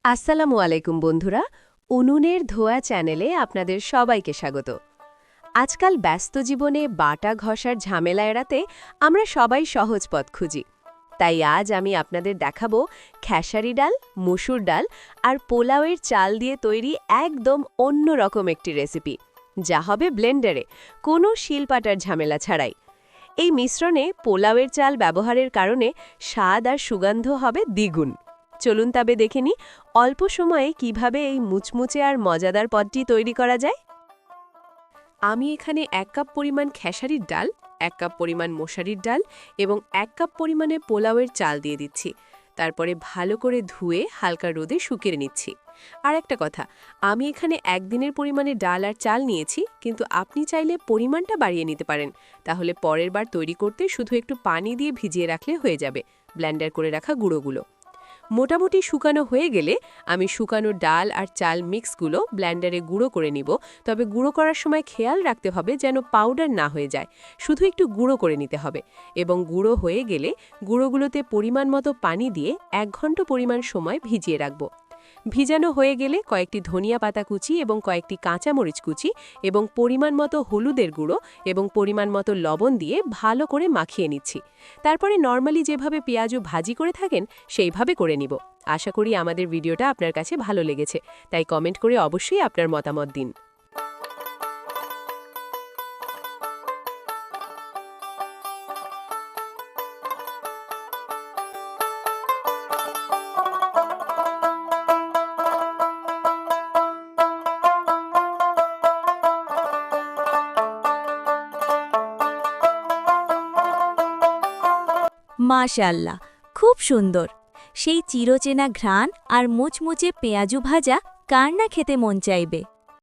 আসসালামু আলাইকুম বন্ধুরা, উনুনের ধোয়া চ্যানেলে আপনাদের সবাইকে স্বাগত। আজকাল ব্যস্ত জীবনে বাটা ঘষার ঝামেলা এড়াতে আমরা সবাই সহজ পথ খুঁজি। তাই আজ আমি আপনাদের দেখাবো খেসারি ডাল, মসুর ডাল আর পোলাওয়ের চাল দিয়ে তৈরি একদম অন্যরকম একটি রেসিপি, যা হবে ব্লেন্ডারে, কোনো শিলপাটার ঝামেলা ছাড়াই। এই মিশ্রণে পোলাওয়ের চাল ব্যবহারের কারণে স্বাদ আর সুগন্ধ হবে দ্বিগুণ। চলুন তবে দেখে নিই অল্প সময়ে কিভাবে এই মুচমুচে আর মজাদার পদটি তৈরি করা যায়। আমি এখানে 1 কাপ পরিমাণ খেসারির ডাল, 1 কাপ পরিমাণ মশারির ডাল এবং 1 কাপ পরিমাণে পোলাওয়ের চাল দিয়ে দিচ্ছি। তারপরে ভালো করে ধুয়ে হালকা রোদে শুকিয়ে নিচ্ছি। আর একটা কথা, আমি এখানে একদিনের পরিমাণে ডাল আর চাল নিয়েছি, কিন্তু আপনি চাইলে পরিমাণটা বাড়িয়ে নিতে পারেন। তাহলে পরের বার তৈরি করতে শুধু একটু পানি দিয়ে ভিজিয়ে রাখলে হয়ে যাবে ব্লেন্ডার করে রাখা গুঁড়োগুলো। মোটামুটি শুকানো হয়ে গেলে আমি শুকানো ডাল আর চাল মিক্সগুলো ব্লেন্ডারে গুঁড়ো করে নিব। তবে গুঁড়ো করার সময় খেয়াল রাখতে হবে যেন পাউডার না হয়ে যায়, শুধু একটু গুঁড়ো করে নিতে হবে। এবং গুঁড়ো হয়ে গেলে গুঁড়োগুলোতে পরিমাণ মতো পানি দিয়ে 1 ঘন্টা পরিমাণ সময় ভিজিয়ে রাখব। ভিজানো হয়ে গেলে কয়েকটি ধনিয়া পাতা কুচি এবং কয়েকটি কাঁচামরিচ কুচি এবং পরিমাণ মতো হলুদের গুঁড়ো এবং পরিমাণ মতো লবণ দিয়ে ভালো করে মাখিয়ে নিচ্ছি। তারপরে নর্মালি যেভাবে পেঁয়াজু ভাজি করে থাকেন সেইভাবে করে নিব। আশা করি আমাদের ভিডিওটা আপনার কাছে ভালো লেগেছে, তাই কমেন্ট করে অবশ্যই আপনার মতামত দিন। মাশাআল্লাহ, খুব সুন্দর। সেই চিরচেনা ঘ্রাণ আর মুচমুচে পেঁয়াজু ভাজা কার না খেতে মন চাইবে।